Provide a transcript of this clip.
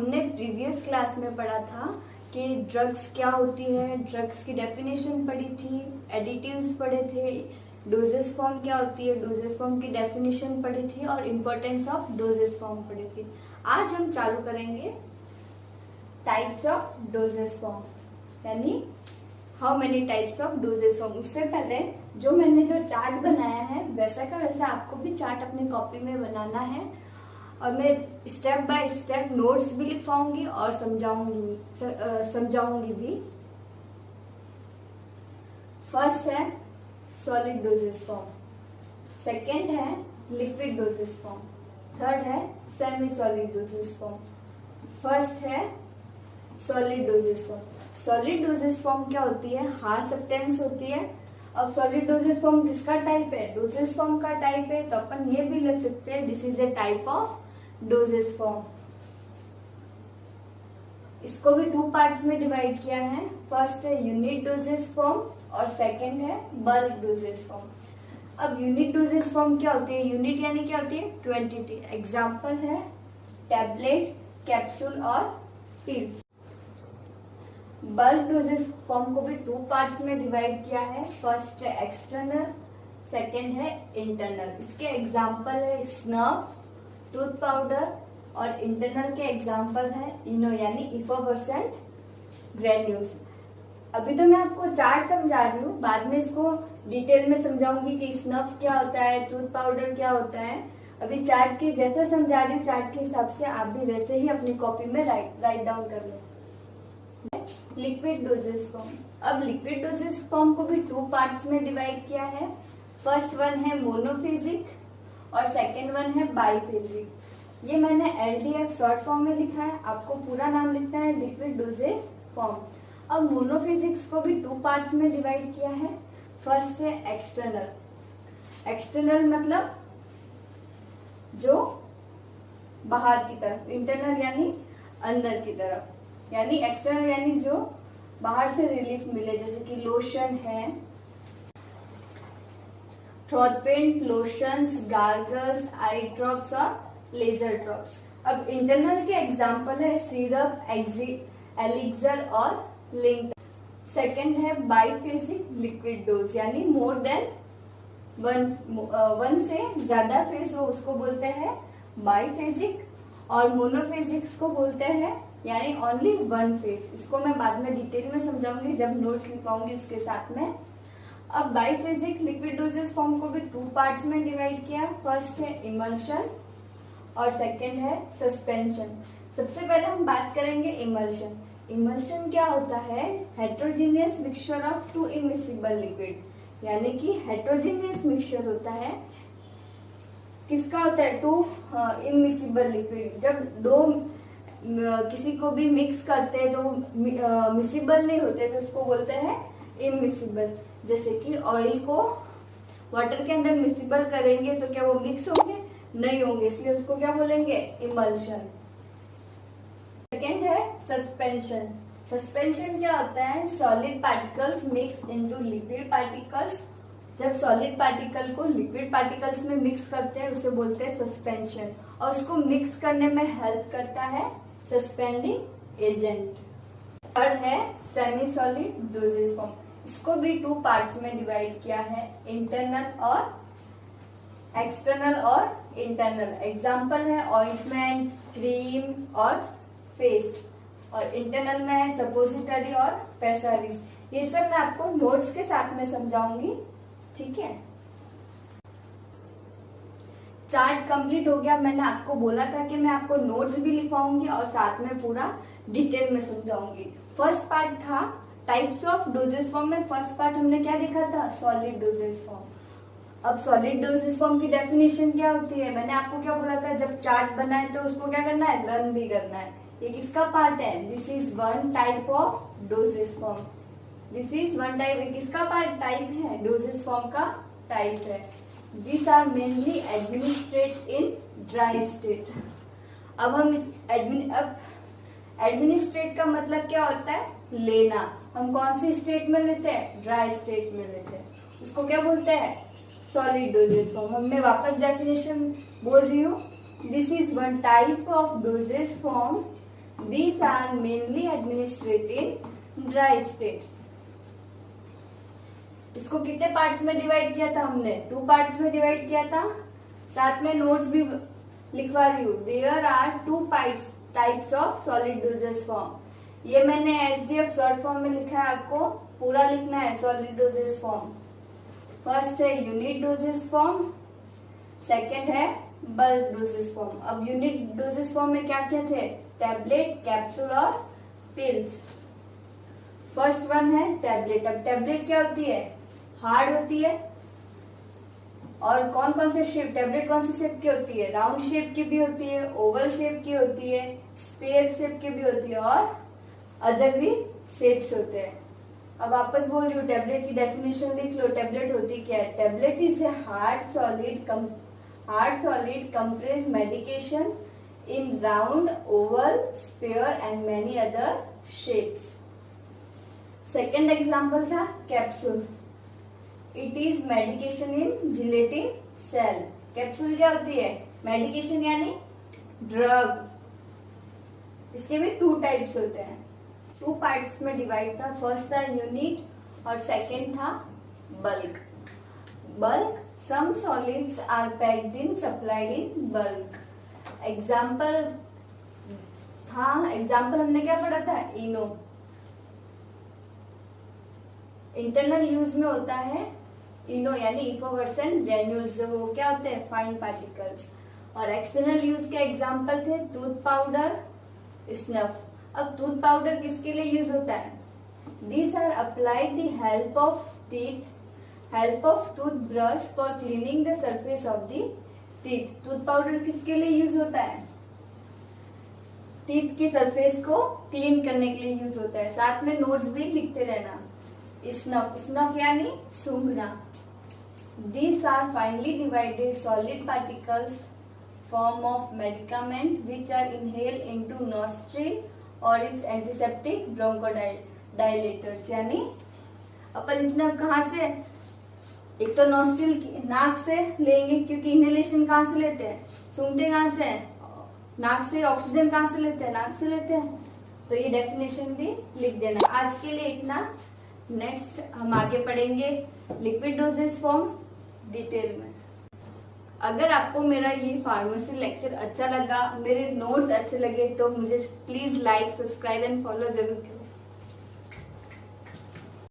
हमने previous class में पढ़ा था कि ड्रग्स क्या होती है, ड्रग्स की डेफिनेशन पढ़ी थी, एडिटिव्स पढ़े थे, डोजेस फॉर्म क्या होती है, डोजेस फॉर्म की डेफिनेशन पढ़ी थी और इम्पोर्टेंस ऑफ डोजेस फॉर्म पढ़ी थी। आज हम चालू करेंगे टाइप्स ऑफ डोजेस फॉर्म, यानी how many types of dosage form. उससे पहले जो मैंने जो चार्ट बनाया है वैसा का वैसा आपको भी चार्ट अपनी कॉपी में बनाना है और मैं स्टेप बाय स्टेप नोट्स भी लिखवाऊंगी और समझाऊंगी भी। फर्स्ट है सॉलिड डोजेस फॉर्म, सेकेंड है लिक्विड डोजेस फॉर्म, थर्ड है semi solid dosage form. First है solid dosage form. Solid dosage form क्या होती है, हार्ड सब्सटेंस होती है। अब सॉलिड डोजेस फॉर्म किसका टाइप है, डोजेस फॉर्म का टाइप है, तो अपन ये भी लिख सकते हैं this is a type of dosage form. इसको भी टू पार्ट्स में डिवाइड किया है, फर्स्ट है यूनिट डोजेस फॉर्म और सेकंड है बल्क डोजेस फॉर्म। अब यूनिट डोजेस फॉर्म क्या होती है, यूनिट यानी क्या होती है, क्वांटिटी। एग्जांपल है टैबलेट, कैप्सूल और पिल्स। बल्क डोजेस फॉर्म को भी टू पार्ट्स में डिवाइड किया है, फर्स्ट है एक्सटर्नल, सेकंड है इंटरनल। इसके एग्जांपल है स्नफ, टूथ पाउडर और इंटरनल के एग्जांपल है इनो यानी इफोबसेंट ग्रेन्यूल्स। अभी तो मैं आपको चार्ट समझा रही हूँ, बाद में इसको डिटेल में समझाऊंगी कि स्नफ क्या होता है, टूथ पाउडर क्या होता है। अभी चार्ट के जैसा समझा रही हूँ, चार्ट के हिसाब से आप भी वैसे ही अपनी कॉपी में राइट डाउन कर लो। Liquid dosage form. अब लिक्विड डोजेस फॉर्म को भी टू पार्ट्स में डिवाइड किया है, फर्स्ट वन है मोनोफेजिक और सेकंड वन है बाइफेजिक। ये मैंने LDF शॉर्ट फॉर्म में लिखा है, आपको पूरा नाम लिखना है लिक्विड डोजेस फॉर्म। अब मोनोफेजिक्स को भी टू पार्ट्स में डिवाइड किया है, फर्स्ट है एक्सटर्नल। एक्सटर्नल मतलब जो बाहर की तरफ, इंटरनल यानी अंदर की तरफ, यानी एक्सटर्नल यानी जो बाहर से रिलीफ मिले, जैसे कि लोशन है, throat paint, lotions, gargles, eye drops और लेजर ड्रॉप्स। अब इंटरनल के एग्जांपल है सिरप, एलिक्सर और लिंक। सेकंड है बाइफेजिक लिक्विड डोज, यानी मोर देन वन से ज्यादा फेज हो उसको बोलते हैं बाइफेजिक, और मोनोफेजिक्स को बोलते हैं यानी ओनली वन फेज। इसको मैं बाद में डिटेल में समझाऊंगी जब नोट्स लिखवाऊंगी उसके साथ में। अब बाइफेजिक लिक्विड डोजेस फॉर्म को भी टू पार्ट्स में डिवाइड किया, फर्स्ट है इमल्शन और सेकंड है सस्पेंशन। सबसे पहले हम बात करेंगे इमल्शन। इमल्शन क्या होता है, heterogeneous mixture of to immiscible liquid, यानी कि हेट्रोजीनियस मिक्सचर होता है। किसका होता है, टू इमिसिबल लिक्विड। जब दो किसी को भी मिक्स करते हैं तो मिसिबल नहीं होते तो उसको बोलते हैं इमिसिबल। जैसे कि ऑयल को वाटर के अंदर मिसिबल करेंगे तो क्या वो मिक्स होंगे, नहीं होंगे, इसलिए उसको क्या बोलेंगे, इमल्शन। सेकेंड है सस्पेंशन। सस्पेंशन क्या होता है, solid particles mix into liquid particles. जब सॉलिड पार्टिकल को लिक्विड पार्टिकल्स में मिक्स करते हैं उसे बोलते हैं सस्पेंशन, और उसको मिक्स करने में हेल्प करता है सस्पेंडिंग एजेंट। थर्ड है सेमी सॉलिड डोजेस फॉर्म। इसको भी टू पार्ट्स में डिवाइड किया है, इंटरनल और एक्सटर्नल और इंटरनल। एग्जांपल है ऑइंटमेंट, क्रीम और पेस्ट, और इंटरनल में है सपोजिटरी और पेसारीज। ये सब मैं आपको नोट्स के साथ में समझाऊंगी, ठीक है। चार्ट कंप्लीट हो गया। मैंने आपको बोला था कि मैं आपको नोट्स भी लिखवाऊंगी और साथ में पूरा डिटेल में समझाऊंगी। फर्स्ट पार्ट था टाइप्स ऑफ डोजेस फॉर्म में, फर्स्ट पार्ट हमने क्या देखा था, सॉलिड डोजेस फॉर्म। अब सॉलिड डोजेस फॉर्म की डेफिनेशन क्या होती है, मैंने आपको क्या बोला था, जब चार्ट बनाए तो उसको क्या करना है, लर्न भी करना है। ये किसका पार्ट है, this is one type of dosage form. This is one type, किसका पार्ट, टाइप है, डोजेस फॉर्म का टाइप है। These are mainly administered in dry state। अब हम इस एडमिनिस्ट्रेट का मतलब क्या होता है, लेना। हम कौन सी स्टेट में लेते हैं, ड्राई स्टेट में लेते हैं, उसको क्या बोलते हैं, सॉलिड डोजेस फॉर्म। हमने वापस डेफिनेशन बोल रही हूँ, this is one type of dosage form These are mainly administered in dry state. इसको कितने पार्ट्स में डिवाइड किया था हमने? 2 पार्ट्स में डिवाइड किया था। साथ में नोट्स भी लिखवा रही हूँ। There are 2 types of solid dosage form. ये मैंने SDF शॉर्ट फॉर्म में लिखा है, आपको पूरा लिखना है। सॉलिड डोजेज फॉर्म फर्स्ट है यूनिट डोजेज फॉर्म, सेकंड है बल्क डोजेज फॉर्म। अब यूनिट डोजेज फॉर्म में क्या क्या थे? टैबलेट, कैप्सूल और पिल्स। फर्स्ट वन है टैबलेट। अब टैबलेट क्या होती है? हार्ड होती है। और कौन कौन से शेप, टैबलेट कौन से शेप की होती है? राउंड शेप की भी होती है, ओवल शेप की होती है, स्क्वायर शेप की भी होती है और अदर भी शेप्स होते हैं। अब वापस बोल रही हूँ, टैबलेट की डेफिनेशन लिख लो। टैबलेट होती क्या है? Tablet is a hard solid compressed medication in round, oval, sphere and many other shapes. Second example था capsule. It is medication in gelatin cell. Capsule क्या होती है? मेडिकेशन यानी ड्रग। इसके भी 2 टाइप्स होते हैं। 2 पार्ट्स में डिवाइड था। फर्स्ट था यूनिट और सेकंड था bulk. Bulk, some solids are packed in, supplied in bulk. Example हमने क्या पढ़ा था? इनो। इंटरनल यूज में होता है इनो यानी इफोवर्सन ग्रेन्यूल्स, जो वो क्या होते हैं? Fine particles. और एक्सटर्नल यूज के एग्जाम्पल थे टूथ पाउडर, स्नफ। अब टूथ पाउडर किसके लिए यूज होता है? These are applied the help of tooth brush for cleaning the surface of the teeth. Tooth powder किसके लिए यूज होता है? टीथ की सरफेस को क्लीन करने के लिए यूज होता है। साथ में नोट्स भी लिखते रहना। स्नफ यानी सूंघना। These are finely divided solid particles form of medicament which are inhaled into nostril or its antiseptic bronchodilators। यानी अपन स्नफ कहाँ से? एक तो नॉस्ट्रिल नाक से लेंगे, क्योंकि इनहेलेशन कहाँ से लेते हैं? सूंघते कहाँ से? नाक से। ऑक्सीजन कहाँ से लेते हैं? नाक से लेते हैं। तो ये डेफिनेशन भी लिख देना। आज के लिए इतना। नेक्स्ट हम आगे पढ़ेंगे लिक्विड डोजेज फॉर्म डिटेल में। अगर आपको मेरा ये फार्मेसी लेक्चर अच्छा लगा, मेरे नोट्स अच्छे लगे, तो मुझे please like, subscribe and follow जरूर करें।